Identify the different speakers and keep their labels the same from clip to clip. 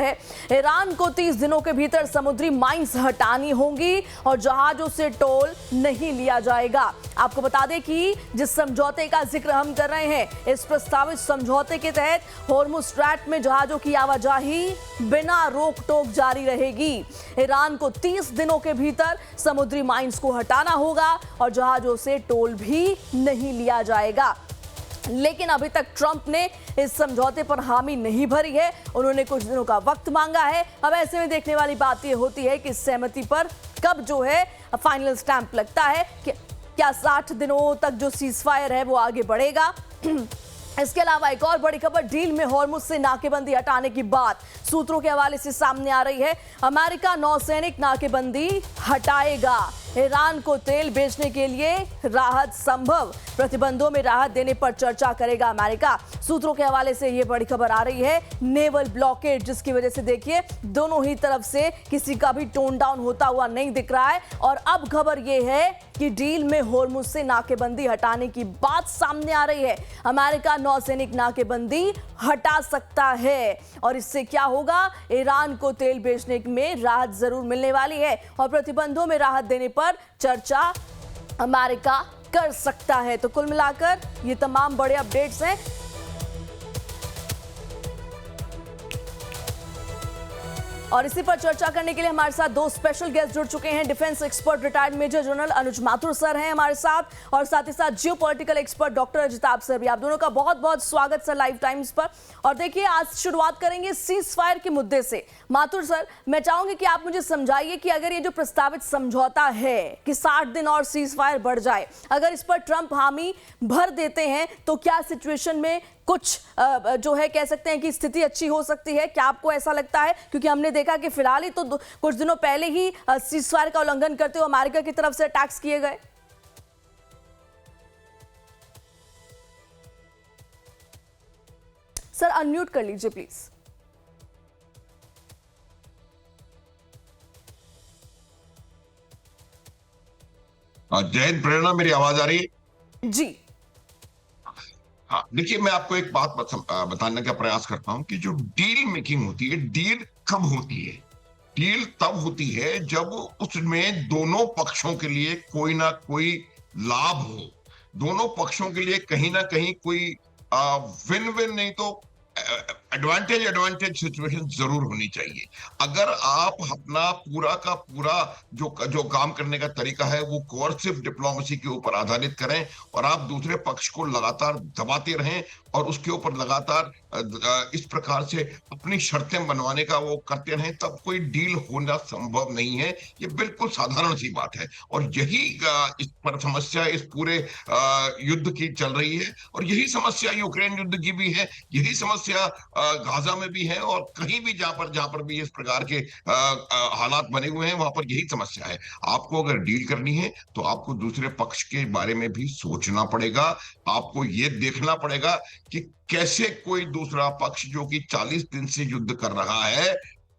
Speaker 1: है। ईरान को 30 दिनों के भीतर समुद्री माइंस हटानी होंगी और जहाजों से टोल नहीं लिया जाएगा। आपको बता दें कि जिस समझौते का जिक्र हम कर रहे हैं, इस प्रस्तावित समझौते के तहत होर्मुज स्ट्रैट में जहाजों की आवाजाही बिना रोक टोक जारी रहेगी। ईरान को 30 दिनों के भीतर समुद्री माइंस को हटाना होगा और जहाजों से टोल भी नहीं लिया जाएगा। लेकिन अभी तक ट्रंप ने इस समझौते पर हामी नहीं भरी है। उन्होंने कुछ दिनों का वक्त मांगा है। अब ऐसे में देखने वाली बात यह होती है कि सहमति पर कब जो है फाइनल स्टैंप लगता है। क्या 60 दिनों तक जो सीजफायर है वो आगे बढ़ेगा। इसके अलावा एक और बड़ी खबर, डील में होर्मुज से नाकेबंदी हटाने की बात सूत्रों के हवाले से सामने आ रही है। अमेरिका नौसैनिक नाकेबंदी हटाएगा। ईरान को तेल बेचने के लिए राहत संभव, प्रतिबंधों में राहत देने पर चर्चा करेगा अमेरिका। सूत्रों के हवाले से यह बड़ी खबर आ रही है। नेवल ब्लॉकेड, जिसकी वजह से देखिए दोनों ही तरफ से किसी का भी टोन डाउन होता हुआ नहीं दिख रहा है। और अब खबर यह है कि डील में होर्मुज से नाकेबंदी हटाने की बात सामने आ रही है। अमेरिका नौसैनिक नाकेबंदी हटा सकता है और इससे क्या होगा, ईरान को तेल बेचने में राहत जरूर मिलने वाली है और प्रतिबंधों में राहत देने पर चर्चा अमेरिका कर सकता है। तो कुल मिलाकर ये तमाम बड़े अपडेट्स हैं। और इसी पर चर्चा करने के लिए हमारे साथ दो स्पेशल गेस्ट जुड़ चुके हैं। Defence expert retired major general Anuj Mathur sir हैं हमारे साथ और साथ ही साथ geopolitical expert doctor Ajitabh sir भी। आप दोनों का बहुत बहुत स्वागत सर लाइव टाइम्स पर। और देखिए, आज शुरुआत करेंगे सीज फायर के मुद्दे से। माथुर सर, मैं चाहूंगी कि आप मुझे समझाइए कि अगर ये जो प्रस्तावित समझौता है कि 60 दिन और सीज फायर बढ़ जाए, अगर इस पर ट्रंप हामी भर देते हैं तो क्या सिचुएशन में कुछ जो है कह सकते हैं कि स्थिति अच्छी हो सकती है? क्या आपको ऐसा लगता है? क्योंकि हमने देखा कि फिलहाल ही तो कुछ दिनों पहले ही सीजफायर का उल्लंघन करते हुए अमेरिका की तरफ से अटैक्स किए गए। सर अनम्यूट कर लीजिए प्लीज।
Speaker 2: जय हिंद प्रेरणा, मेरी आवाज आ रही है?
Speaker 1: जी
Speaker 2: हाँ, देखिए, मैं आपको एक बात बताने का प्रयास करता हूं कि जो डील मेकिंग होती है, डील कब होती है? डील तब होती है जब उसमें दोनों पक्षों के लिए कोई ना कोई लाभ हो, दोनों पक्षों के लिए कहीं ना कहीं कोई विन विन नहीं तो एडवांटेज सिचुएशन जरूर होनी चाहिए। अगर आप अपना पूरा का पूरा जो काम करने का तरीका है वो कोर्सिव डिप्लोमेसी के ऊपर आधारित करें और आप दूसरे पक्ष को लगातार दबाते रहें और उसके ऊपर लगातार इस प्रकार से अपनी शर्तें बनवाने का वो करते रहें, तब कोई डील होना संभव नहीं है। ये बिल्कुल साधारण सी बात है और यही इस पर समस्या इस पूरे युद्ध की चल रही है और यही समस्या यूक्रेन युद्ध की भी है, यही समस्या गाजा में भी है और कहीं भी जहां पर भी इस प्रकार के हालात बने हुए हैं वहां पर यही समस्या है। आपको अगर डील करनी है तो आपको दूसरे पक्ष के बारे में भी सोचना पड़ेगा। आपको ये देखना पड़ेगा कि कैसे कोई दूसरा पक्ष जो कि 40 दिन से युद्ध कर रहा है,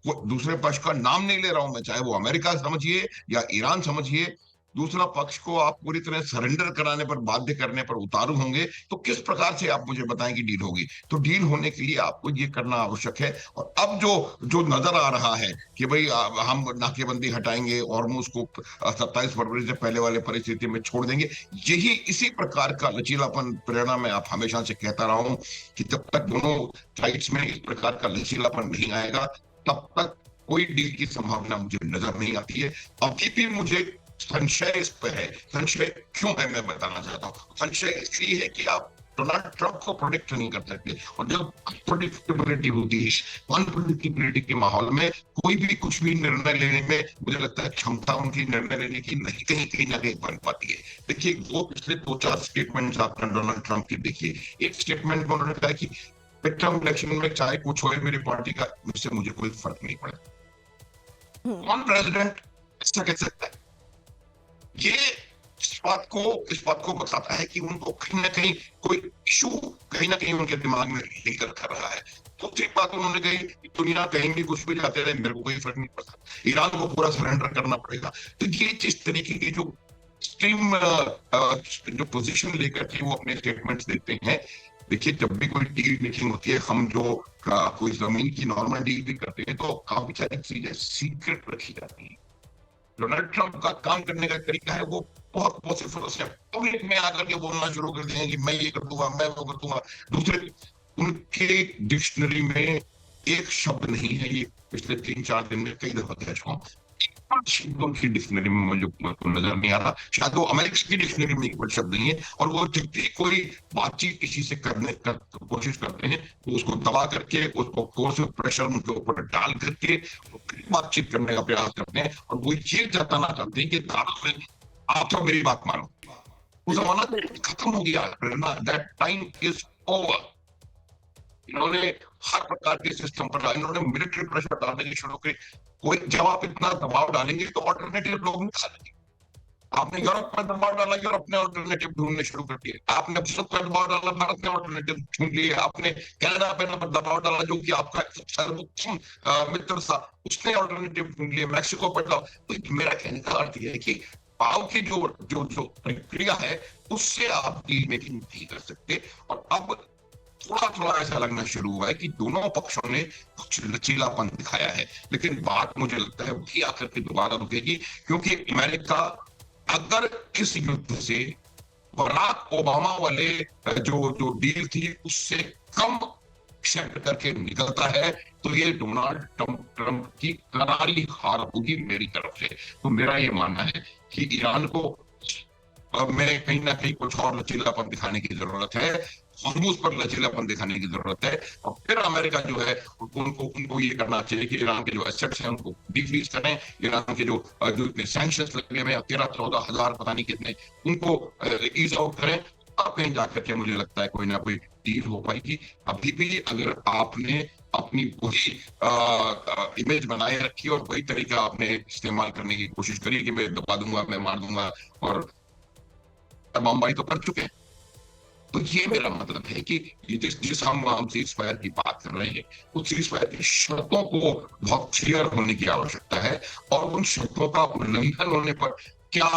Speaker 2: वो दूसरे पक्ष का नाम नहीं ले रहा हूं मैं, चाहे वो अमेरिका समझिए या ईरान समझिए, दूसरा पक्ष को आप पूरी तरह सरेंडर कराने पर, बाध्य करने पर उतारू होंगे तो किस प्रकार से आप मुझे बताएं कि डील होगी? तो डील होने के लिए आपको ये करना आवश्यक है। और अब जो नजर आ रहा है कि भाई हम नाकेबंदी हटाएंगे और उसको 27 फरवरी से पहले वाले परिस्थिति में छोड़ देंगे, यही इसी प्रकार का लचीलापन प्रेरणा में आप हमेशा से कहता रहा हूं कि जब तक दोनों साइड्स में इस प्रकार का लचीलापन नहीं आएगा तब तक कोई डील की संभावना मुझे नजर नहीं आती है। अभी भी मुझे संशय इस पर है। संशय क्यों है मैं बताना चाहता हूँ। संशय इसलिए है कि आप डोनाल्ड ट्रंप को प्रोडिक्ट नहीं कर सकते और जब अनप्रेडिक्टेबिलिटी होती है, अनप्रेडिक्टेबिलिटी के माहौल में कोई भी कुछ भी निर्णय लेने में मुझे लगता है क्षमता उनकी निर्णय लेने की नहीं कहीं ना कहीं बन पाती है। देखिए, वो पिछले 2-4 स्टेटमेंट्स आपने डोनाल्ड ट्रंप की देखिए। एक स्टेटमेंट में उन्होंने कहा कि मिड टर्म इलेक्शन में चाहे कुछ हो मेरी पार्टी का, उससे मुझे कोई फर्क नहीं पड़ा। कौन प्रेसिडेंट ऐसा कह सकता है? ये इस बात को बताता है कि उनको कहीं ना कहीं कोई इशू कहीं ना कहीं उनके दिमाग में लेकर कर रहा है। दूसरी बात उन्होंने कही कि दुनिया कहीं भी कुछ भी जाते रहे, मेरे को कोई फर्क नहीं पड़ता, ईरान को पूरा सरेंडर करना पड़ेगा। तो ये जिस तरीके की जो एक्सट्रीम जो पोजीशन लेकर के वो अपने स्टेटमेंट्स देते हैं, देखिए, जब भी कोई डील मेकिंग होती है, हम जो कोई जमीन की नॉर्मल डील भी करते हैं तो काफी सारी चीजें सीक्रेट रखी जाती हैं। डोनाल्ड ट्रंप का काम करने का तरीका है वो बहुत वॉसिफरस है, पब्लिक में आकर के बोलना शुरू कर देंगे कि मैं ये कर दूंगा, मैं वो कर दूंगा। दूसरे, उनके डिक्शनरी में एक शब्द नहीं है, ये पिछले 3-4 दिन में कई दफा कह चुका हूँ, शब्द उनकी डिक्शनरी में मुझे नजर नहीं आ रहा। शायद वो अमेरिका की डिक्शनरी में एक शब्द नहीं है, और वो जब भी कोई बातचीत किसी से करने का कोशिश करते हैं तो उसको दबा करके, उसको कोर्स प्रेशर उनके ऊपर डाल करके बातचीत करने का प्रयास करते हैं, और वो ये जताना चाहते हैं कि आप तो मेरी बात मानो। वो जमाना खत्म हो गया, दैट टाइम इज ओवर। इन्होंने हर प्रकार के सिस्टम पर इन्होंने मिलिट्री प्रेशर डालने की शुरू की। कोई जब आप इतना दबाव डालेंगे तो ऑल्टरनेटिव लोग निकालेंगे। आपने यूरोप पर दबाव डाला, यूरोप ने ऑल्टरनेटिव ढूंढने शुरू कर दिए। आपने भारत पर दबाव डाला, भारत ने ऑल्टरनेटिव ढूंढ लिए। आपने कनाडा पर दबाव डाला, जो कि आपका सर्वोत्तम मित्र था, उसने ऑल्टरनेटिव ढूंढ लिए। मैक्सिको पर दबाव। तो मेरा कहने का अर्थ यह है कि भाव की जो जो जो प्रक्रिया है उससे आप डील मेकिंग नहीं कर सकते। और अब थोड़ा थोड़ा ऐसा लगना शुरू हुआ है कि दोनों पक्षों ने कुछ लचीलापन दिखाया है, लेकिन बात मुझे लगता है वही आकर के दोबारा रुकेगी, क्योंकि अमेरिका अगर इस युद्ध से बराक ओबामा वाले जो जो डील थी उससे कम एक्सेप्ट करके निकलता है तो ये डोनाल्ड ट्रंप की करारी हार होगी मेरी तरफ से। तो मेरा ये मानना है कि ईरान को में कहीं ना कहीं कुछ और लचीलापन दिखाने की जरूरत है, हॉर्मुज़ पर लचीलापन दिखाने की जरूरत है, और फिर अमेरिका जो है उनको ये करना चाहिए कि ईरान के जो एसेट्स हैं उनको डिफ्रीज करें। ईरान के जो इतने सैंक्शंस लगे हुए हैं 13-14 हजार पता नहीं कितने, उनको ईज आउट करें। अब कहीं जाकर के मुझे लगता है कोई ना कोई डील हो पाएगी। अभी भी अगर आपने अपनी वही इमेज बनाए रखी और वही तरीका आपने इस्तेमाल करने की कोशिश करी कि मैं दबा दूंगा, मैं मार दूंगा, और बम्बई तो कर चुके हैं। तो ये मेरा मतलब है कि जिस हम सीज फायर की बात कर रहे हैं, उस सीज फायर की शर्तों को बहुत क्लियर होने की आवश्यकता है, और उन शर्तों का उल्लंघन होने पर क्या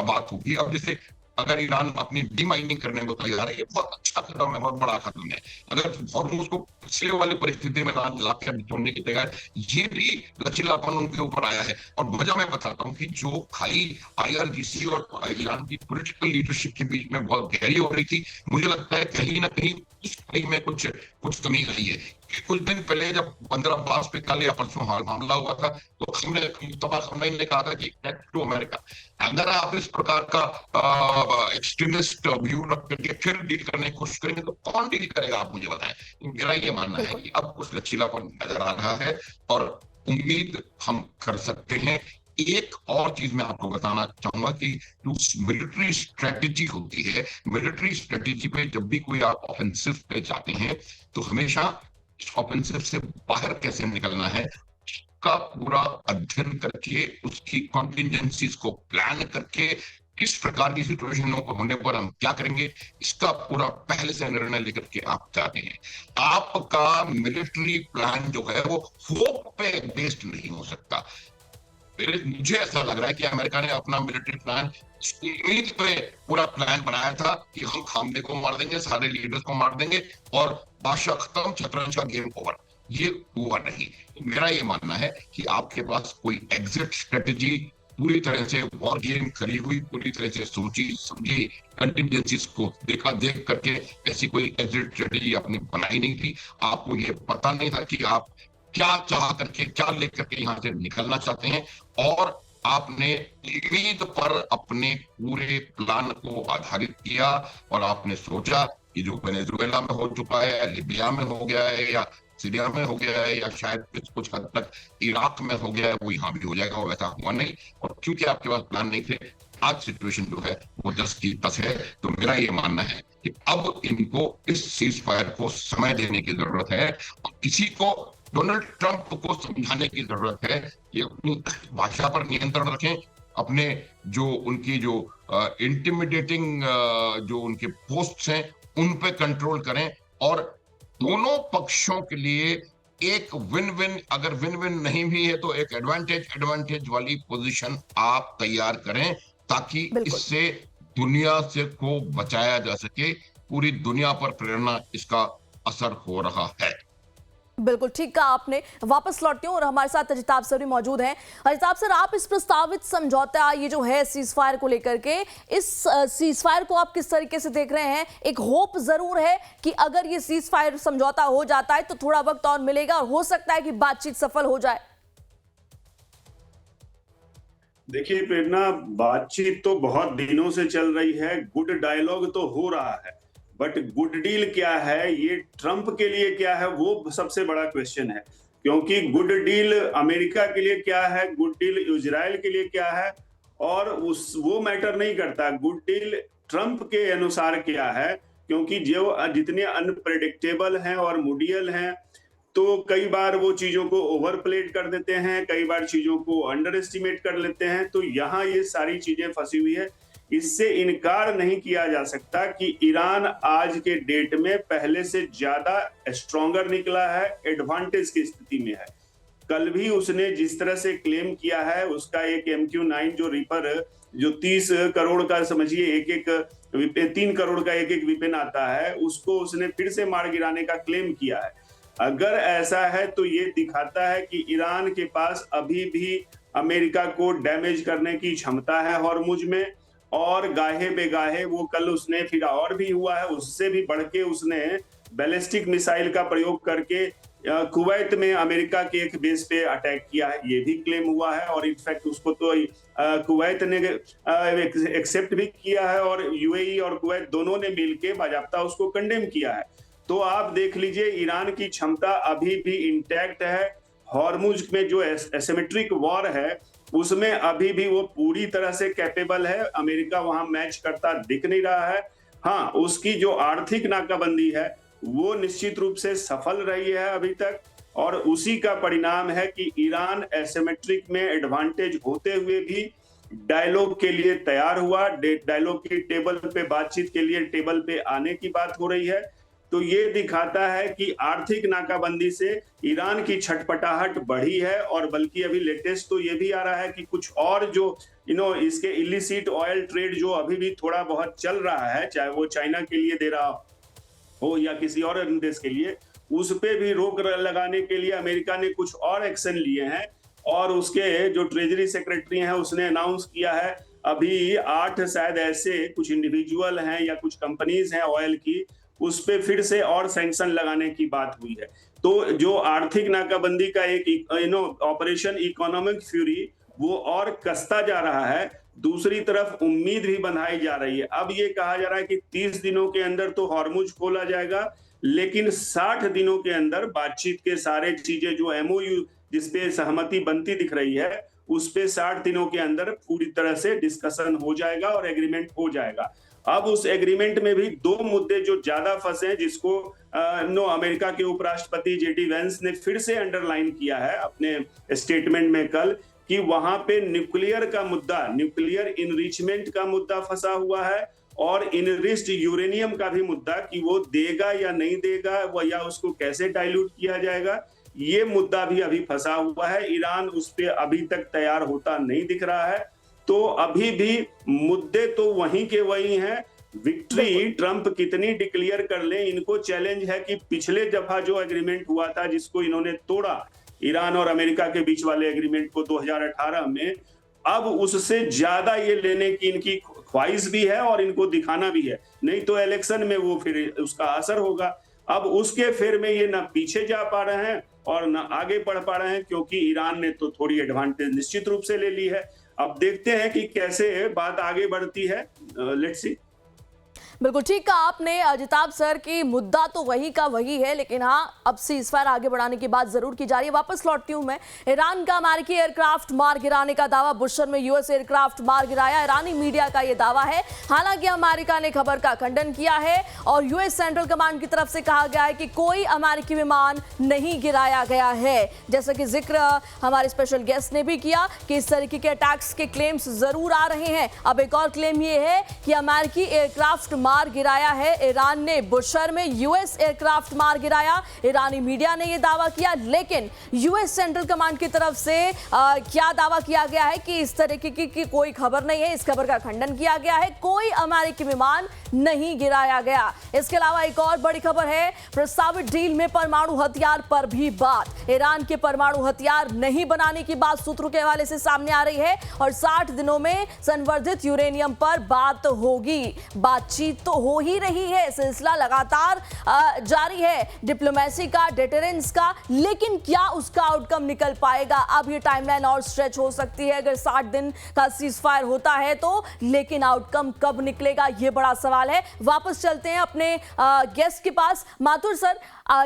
Speaker 2: बात होगी। अब जैसे अगर ईरान अपनी डीमाइनिंग करने को तैयार है, ये बहुत अच्छा कदम है, बहुत बड़ा कदम है। अगर हॉर्मुज़ को पिछले वाली परिस्थिति में लाकर छोड़ने की तैयार, ये भी लचीलापन उनके ऊपर आया है। और वजह मैं बताता हूँ कि जो खाई IRGC और ईरान की पॉलिटिकल लीडरशिप के बीच में बहुत गहरी हो रही थी, मुझे लगता है कहीं ना कहीं उस खाई में कुछ कमी आई है। कुछ दिन पहले जब 15 पे कल या परसों हमला हुआ था, तो खमनई ने कहा था कि टू अमेरिका, अगर आप इस प्रकार का एक्सट्रीमिस्ट व्यू रख करके फिर डील करने की कोशिश करेंगे तो कौन डील करेगा, आप मुझे बताएं। मेरा ये मानना है कि अब कुछ लचीलापन नजर आ रहा है और उम्मीद हम कर सकते हैं। एक और चीज मैं आपको बताना चाहूंगा कि जो मिलिट्री स्ट्रेटेजी होती है, मिलिट्री स्ट्रेटेजी पे जब भी कोई आप ऑफेंसिव पे जाते हैं तो हमेशा ऑफेंसिव से बाहर कैसे निकलना है का पूरा अध्ययन करके, उसकी कॉन्टिजेंसीज को प्लान करके, किस प्रकार की सिचुएशन होने पर हम क्या करेंगे, इसका पूरा पहले से निर्णय लेकर के आप जाते हैं। आपका मिलिट्री प्लान जो है वो होप पे बेस्ड नहीं हो सकता। मुझे ऐसा लग रहा है कि अमेरिका ने अपना मिलिट्री प्लान उम्मीद पे पूरा प्लान बनाया था कि हम खामने को मार देंगे, सारे लीडर्स को मार देंगे और बादशाह खत्म, शतरंज का गेम ओवर। ये हुआ नहीं। मेरा ये मानना है कि आपके पास कोई एग्जिट स्ट्रेटेजी पूरी तरह से वॉर गेम करी हुई, पूरी तरह से सोची समझी, कंटिजेंसीज को देख करके ऐसी कोई एग्जिट स्ट्रेटेजी आपने बनाई नहीं थी। आपको ये पता नहीं था कि आप क्या चाह करके, क्या लेकर के यहाँ से निकलना चाहते हैं, और आपने उम्मीद पर अपने पूरे प्लान को आधारित किया और आपने सोचा कि जो वेनेजुएला में हो चुका है, लिबिया में हो गया है, या सीरिया में हो गया है, या शायद कुछ हद तक इराक में हो गया है, वो यहाँ भी हो जाएगा। वैसा हुआ नहीं, और क्योंकि आपके पास प्लान नहीं थे, आज सिचुएशन जो है वो 10 की 10 है। तो मेरा ये मानना है कि अब इनको इस सीज फायर को समय देने की जरूरत है, और किसी को डोनाल्ड ट्रंप को समझाने की जरूरत है कि अपनी भाषा पर नियंत्रण रखें, अपने जो उनकी जो इंटिमिडेटिंग जो उनके पोस्ट्स हैं उन पे कंट्रोल करें, और दोनों पक्षों के लिए एक विन विन, अगर विन विन नहीं भी है तो एक एडवांटेज वाली पोजीशन आप तैयार करें, ताकि इससे दुनिया से को बचाया जा सके। पूरी दुनिया पर प्रेरणा इसका असर हो रहा है।
Speaker 1: बिल्कुल ठीक कहा आपने। वापस लौटती हूँ और हमारे साथ अजिताभ सर भी मौजूद हैं। अजिताभ सर, आप इस प्रस्तावित समझौता ये जो है सीज फायर को लेकर के, इस सीज फायर को आप किस तरीके से देख रहे हैं? एक होप जरूर है कि अगर ये सीज फायर समझौता हो जाता है तो थोड़ा वक्त और मिलेगा और हो सकता है कि बातचीत सफल हो जाए।
Speaker 3: देखिए प्रेरणा, बातचीत तो बहुत दिनों से चल रही है, गुड डायलॉग तो हो रहा है, बट गुड डील क्या है, ये ट्रंप के लिए क्या है, वो सबसे बड़ा क्वेश्चन है। क्योंकि गुड डील अमेरिका के लिए क्या है, गुड डील इजराइल के लिए क्या है, और वो मैटर नहीं करता। गुड डील ट्रंप के अनुसार क्या है, क्योंकि जो जितने अनप्रेडिक्टेबल हैं और मुडियल हैं, तो कई बार वो चीजों को ओवर प्लेड कर देते हैं, कई बार चीजों को अंडर एस्टिमेट कर लेते हैं। तो यहाँ ये सारी चीजें फंसी हुई है। इससे इनकार नहीं किया जा सकता कि ईरान आज के डेट में पहले से ज्यादा स्ट्रॉन्गर निकला है, एडवांटेज की स्थिति में है। कल भी उसने जिस तरह से क्लेम किया है, उसका एक MQ-9 जो रीपर जो 30 करोड़ का समझिए एक 3 करोड़ का एक विपिन आता है, उसको उसने फिर से मार गिराने का क्लेम किया है। अगर ऐसा है तो ये दिखाता है कि ईरान के पास अभी भी अमेरिका को डैमेज करने की क्षमता है हॉर्मुज में, और गाहे बेगाहे वो कल उसने फिर और भी हुआ है, उससे भी बढ़ के उसने बैलिस्टिक मिसाइल का प्रयोग करके कुवैत में अमेरिका के एक बेस पे अटैक किया है, ये भी क्लेम हुआ है। और इनफैक्ट उसको तो कुवैत ने एक्सेप्ट भी किया है, और UAE और कुवैत दोनों ने मिलकर बाजाप्ता उसको कंडेम किया है। तो आप देख लीजिए, ईरान की क्षमता अभी भी इंटैक्ट है। हॉर्मुज में जो एसिमेट्रिक वॉर है, उसमें अभी भी वो पूरी तरह से कैपेबल है। अमेरिका वहां मैच करता दिख नहीं रहा है। हाँ, उसकी जो आर्थिक नाकाबंदी है वो निश्चित रूप से सफल रही है अभी तक, और उसी का परिणाम है कि ईरान एसिमेट्रिक में एडवांटेज होते हुए भी डायलॉग के लिए तैयार हुआ। डायलॉग की टेबल पे, बातचीत के लिए टेबल पे आने की बात हो रही है। तो ये दिखाता है कि आर्थिक नाकाबंदी से ईरान की छटपटाहट बढ़ी है, और बल्कि अभी लेटेस्ट तो ये भी आ रहा है कि कुछ और जो इसके इलिसिट ऑयल ट्रेड जो अभी भी थोड़ा बहुत चल रहा है, चाहे वो चाइना के लिए दे रहा हो या किसी और देश के लिए, उस पे भी रोक लगाने के लिए अमेरिका ने कुछ और एक्शन लिए हैं। और उसके जो ट्रेजरी सेक्रेटरी हैं उसने अनाउंस किया है, अभी 8 शायद ऐसे कुछ इंडिविजुअल हैं या कुछ कंपनीज हैं ऑयल की, उस पे फिर से और सैंक्शन लगाने की बात हुई है। तो जो आर्थिक नाकाबंदी का एक ऑपरेशन इकोनॉमिक फ्यूरी वो और कसता जा रहा है। दूसरी तरफ उम्मीद भी बंधाई जा रही है। अब ये कहा जा रहा है कि 30 दिनों के अंदर तो हॉर्मुज खोला जाएगा, लेकिन 60 दिनों के अंदर बातचीत के सारे चीजें जो MOU जिसपे सहमति बनती दिख रही है, उस पे 60 दिनों के अंदर पूरी तरह से डिस्कशन हो जाएगा और एग्रीमेंट हो जाएगा। अब उस एग्रीमेंट में भी 2 मुद्दे जो ज्यादा फंसे हैं, जिसको अमेरिका के उपराष्ट्रपति JD वैंस ने फिर से अंडरलाइन किया है अपने स्टेटमेंट में कल, कि वहां पे न्यूक्लियर का मुद्दा, न्यूक्लियर इनरिचमेंट का मुद्दा फंसा हुआ है, और इनरिच्ड यूरेनियम का भी मुद्दा कि वो देगा या नहीं देगा, वो या उसको कैसे डाइल्यूट किया जाएगा, ये मुद्दा भी अभी फंसा हुआ है। ईरान उस पे अभी तक तैयार होता नहीं दिख रहा है। तो अभी भी मुद्दे तो वहीं के वहीं हैं। विक्ट्री ट्रंप कितनी डिक्लेयर कर ले, इनको चैलेंज है कि पिछले दफा जो एग्रीमेंट हुआ था, जिसको इन्होंने तोड़ा, ईरान और अमेरिका के बीच वाले एग्रीमेंट को 2018 में, अब उससे ज्यादा ये लेने की इनकी ख्वाहिश भी है और इनको दिखाना भी है, नहीं तो इलेक्शन में वो फिर उसका असर होगा। अब उसके फेर में ये ना पीछे जा पा रहे हैं और ना आगे बढ़ पा रहे हैं, क्योंकि ईरान ने तो थोड़ी एडवांटेज निश्चित रूप से ले ली है। अब देखते हैं कि कैसे बात आगे बढ़ती है। Let's see.
Speaker 1: बिल्कुल ठीक कहा आपने अजिताभ सर की मुद्दा तो वही का वही है, लेकिन हाँ अब सीजफायर आगे बढ़ाने की बात जरूर की जा रही है। वापस लौटती हूं मैं। ईरान का अमेरिकी एयरक्राफ्ट मार गिराने का दावा, बुशर में US एयरक्राफ्ट मार गिराया, ईरानी मीडिया का यह दावा है। हालांकि अमेरिका ने खबर का खंडन किया है और US सेंट्रल कमांड की तरफ से कहा गया है कि कोई अमेरिकी विमान नहीं गिराया गया है। जैसा कि जिक्र हमारे स्पेशल गेस्ट ने भी किया कि इस तरीके के अटैक्स के क्लेम्स जरूर आ रहे हैं। अब एक और क्लेम यह है कि अमेरिकी एयरक्राफ्ट मार गिराया है। ईरान ने बुशहर में यूएस एयरक्राफ्ट मार गिराया। ईरानी मीडिया ने यह दावा किया, लेकिन यूएस सेंट्रल कमांड की तरफ से क्या दावा किया गया है कि इस तरीके की कोई खबर नहीं है। इस खबर का खंडन किया गया है। कोई अमेरिकी विमान नहीं गिराया गया। इसके अलावा एक और बड़ी खबर है, प्रस्तावित डील में परमाणु हथियार पर भी बात। ईरान के परमाणु हथियार नहीं बनाने की बात सूत्रों के हवाले से सामने आ रही है और 60 दिनों में संवर्धित यूरेनियम पर बात होगी। बातचीत तो हो ही रही है, सिलसिला लगातार जारी है डिप्लोमेसी का, डिटरेंस का, लेकिन क्या उसका आउटकम निकल पाएगा? अब ये टाइमलाइन और स्ट्रेच हो सकती है अगर 60 दिन का सीज फायर होता है तो, लेकिन आउटकम कब निकलेगा ये बड़ा सवाल है। वापस चलते हैं अपने गेस्ट के पास। माथुर सर,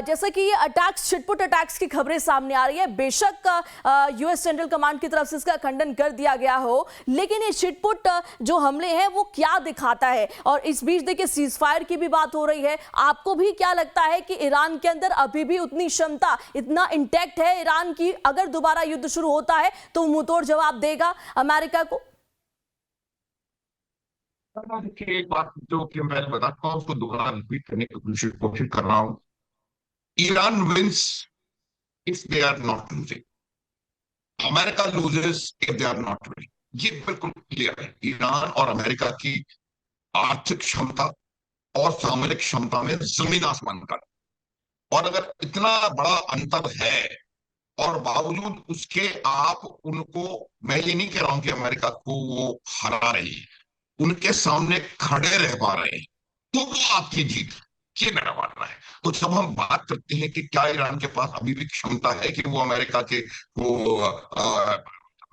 Speaker 1: जैसा कि ये अटैक्स, छिटपुट अटैक्स की खबरें सामने आ रही है, बेशक यूएस सेंट्रल कमांड की तरफ से इसका खंडन कर दिया गया हो, लेकिन ये छिटपुट जो हमले हैं वो क्या दिखाता है? और इस बीच देखिए सीज फायर की भी बात हो रही है। आपको भी क्या लगता है कि ईरान के अंदर अभी भी उतनी क्षमता, इतना इंटैक्ट है ईरान की, अगर दोबारा युद्ध शुरू होता है तो मुंहतोड़ जवाब देगा अमेरिका को?
Speaker 2: देखिए, एक बात जो कि मैं बताता हूँ उसको दोबारा रिपीट करने की कोशिश कर रहा हूँ। Iran wins if they are not losing, America loses if they are not winning. ये बिल्कुल क्लियर है। ईरान और अमेरिका की आर्थिक क्षमता और सामरिक क्षमता में जमीन आसमान का, और अगर इतना बड़ा अंतर है और बावजूद उसके आप उनको, मैं ये नहीं कह रहा हूं कि अमेरिका को वो हरा रही है, उनके सामने खड़े रह पा रहे हैं, तो वो आपकी जीत, ये मेरा मानना है। तो जब हम बात करते हैं कि क्या ईरान के पास अभी भी क्षमता है कि वो अमेरिका के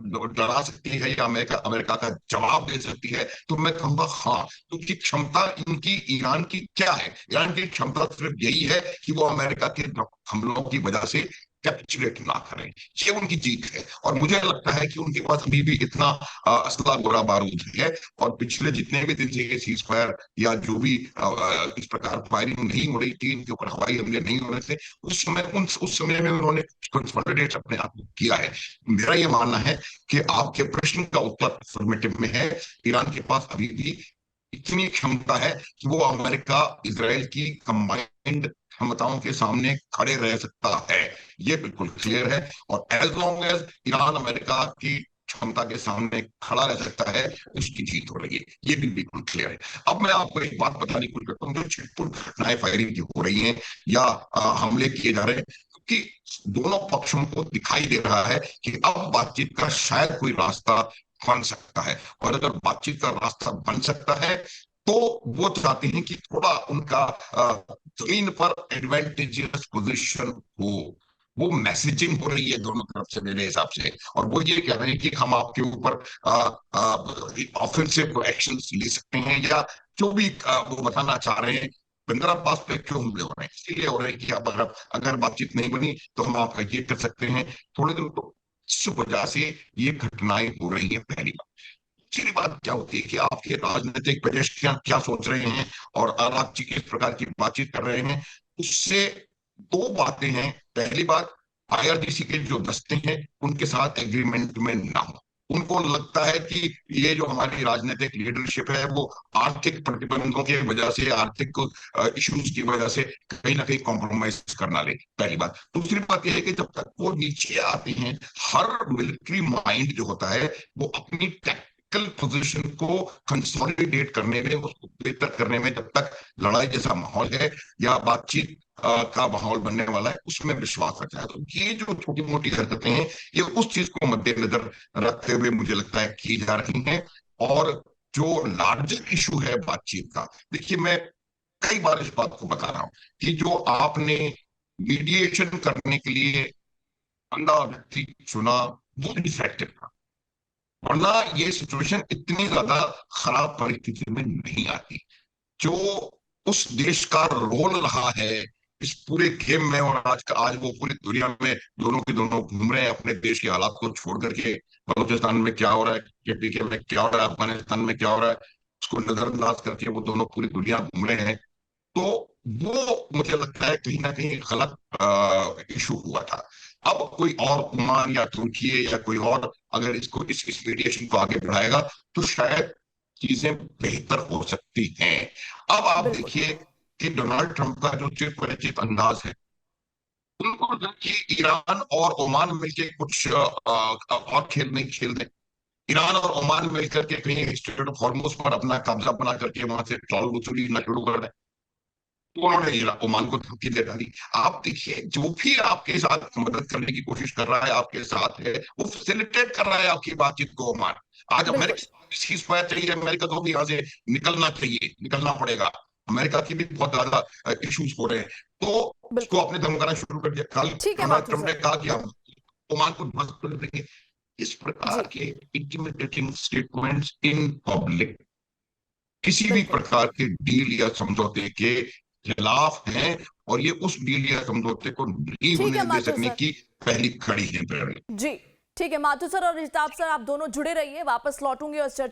Speaker 2: को डरा सकती है या अमेरिका अमेरिका का जवाब दे सकती है, तो मैं कहूंगा हाँ। क्योंकि क्षमता इनकी, ईरान की क्या है? ईरान की क्षमता सिर्फ यही है कि वो अमेरिका के हमलों की वजह से कैप्चुलेट ना करें, ये उनकी जीत है। और मुझे लगता है कि उनके पास अभी भी इतना असला गोला बारूद है, और पिछले जितने भी दिन से ये सीज फायर या जो भी इस प्रकार फायरिंग नहीं हो रही थी, इनके ऊपर हवाई हमले नहीं हो रहे थे, उस समय में उन्होंने कंसोलिडेट अपने आप को किया है। मेरा ये मानना है कि आपके प्रश्न का उत्तर अफर्मेटिव में है। ईरान के पास अभी भी इतनी क्षमता है कि वो अमेरिका इजराइल की कंबाइंड क्षमताओं के सामने खड़े रह सकता है, ये बिल्कुल क्लियर है। और as long as Iran America की क्षमता के सामने खड़ा रह सकता है, उसकी जीत हो रही है, ये भी बिल्कुल क्लियर है। अब मैं आपको एक बात बताने की कोशिश करता हूँ, जो छिटपुट घटनाएं फायरिंग की हो रही हैं या हमले किए जा रहे हैं, कि दोनों पक्षों को दिखाई दे रहा है कि अब बातचीत का शायद कोई रास्ता बन सकता है। और अगर बातचीत का रास्ता बन सकता है तो वो चाहते हैं कि थोड़ा उनका जमीन पर एडवांटेजियस पोजीशन हो। वो मैसेजिंग हो रही है दोनों तरफ से मेरे हिसाब से, और वो ये कह रहे हैं कि हम आपके ऊपर ऑफेंसिव एक्शन ले सकते हैं, या जो भी वो बताना चाह रहे हैं। बंदर अब्बास पे क्यों हमले हो रहे हैं? इसलिए हो रहे हैं कि अब अगर बातचीत नहीं बनी तो हम आपका ये कर सकते हैं थोड़े दिन। तो इस वजह से ये घटनाएं हो रही है, पहली बात। दूसरी बात क्या होती है कि आपके राजनीतिक पेशेंट क्या सोच रहे हैं और आप किस प्रकार की बातचीत कर रहे हैं, उससे दो बातें हैं। पहली बात, आईआरजीसी के जो दस्ते हैं उनके साथ एग्रीमेंट में ना हो। उनको लगता है कि ये जो हमारी राजनीतिक लीडरशिप है वो आर्थिक प्रतिबंधों की वजह से, आर्थिक इश्यूज की वजह से कहीं ना कहीं कॉम्प्रोमाइज करना ले, पहली बात। दूसरी बात यह है कि जब तक वो नीचे आते हैं, हर मिलिट्री माइंड जो होता है वो अपनी टैक्टिकल पोजीशन को कंसोलिडेट करने में, उसको बेहतर करने में, जब तक लड़ाई जैसा माहौल है या बातचीत का माहौल बनने वाला है, उसमें विश्वास रखा है। तो ये जो छोटी मोटी हरकतें हैं, ये उस चीज को मद्देनजर रखते हुए मुझे लगता है की जा रही हैं। और जो लार्जर इशू है बातचीत का, देखिए मैं कई बार इस बात को बता रहा हूं कि जो आपने मीडिएशन करने के लिए बंदा व्यक्ति चुना वो इफेक्टिव था, वरना ये सिचुएशन इतनी ज्यादा खराब परिस्थिति में नहीं आती। जो उस देश का रोल रहा है इस पूरे गेम में, और आज वो पूरी दुनिया में दोनों के दोनों घूम रहे हैं अपने देश के हालात को छोड़ करके। बलूचिस्तान में क्या हो रहा है, केपीके में क्या हो रहा है, अफगानिस्तान में क्या हो रहा है, उसको नजरअंदाज करके वो दोनों पूरी दुनिया घूम रहे हैं। तो वो मुझे लगता है कहीं ना कहीं गलत इशू हुआ था। अब कोई और ओमान या तुर्की या कोई और अगर इस मीडिएशन को आगे बढ़ाएगा तो शायद चीजें बेहतर हो सकती हैं। अब आप
Speaker 1: बिल्कुल।
Speaker 2: देखिए कि डोनाल्ड ट्रंप का जो चिर परिचित अंदाज है, उनको देखिए ईरान और ओमान मिलके कुछ और खेल नहीं खेल दें। ईरान और ओमान मिलकर के कहीं स्ट्रेट ऑफ हॉर्मुज पर अपना कब्जा बना करके वहां से पेट्रोल वसूली ना शुरू कर दें, तो उन्होंने ओमान को धमकी दे डाली। आप देखिए जो भी आपके साथ मदद करने की कोशिश कर रहा है, आपके साथ है, वो फैसिलिटेट कर रहा है आपकी बातचीत को ओमान। आज
Speaker 1: बिल्कुल।
Speaker 2: अमेरिका सीज फायर चाहिए, अमेरिका को भी यहाँ से निकलना चाहिए, निकलना पड़ेगा। अमेरिका की भी बहुत ज्यादा इश्यूज हो रहे हैं, तो उसको
Speaker 1: बिल्कुल।
Speaker 2: अपने धमकाना शुरू कर दिया। कल
Speaker 1: ठीक है
Speaker 2: डोनाल्ड
Speaker 1: माथुर
Speaker 2: ट्रंप ने
Speaker 1: सर।
Speaker 2: कहा कि हम ओमान को ध्वस्त कर देंगे। इस
Speaker 1: जी
Speaker 2: प्रकार के इंटिमिडेटिंग स्टेटमेंट्स इन पब्लिक किसी भी
Speaker 1: बिल्कुल।
Speaker 2: प्रकार के डील या समझौते के खिलाफ हैं, और ये उस डील या समझौते को नहीं
Speaker 1: ठीक है
Speaker 2: होने दे
Speaker 1: माथुर
Speaker 2: सकने
Speaker 1: सर।
Speaker 2: की पहली कड़ी है।
Speaker 1: जी ठीक है माथुर सर और रिताब सर, आप दोनों जुड़े रहिए, वापस लौटूंगी और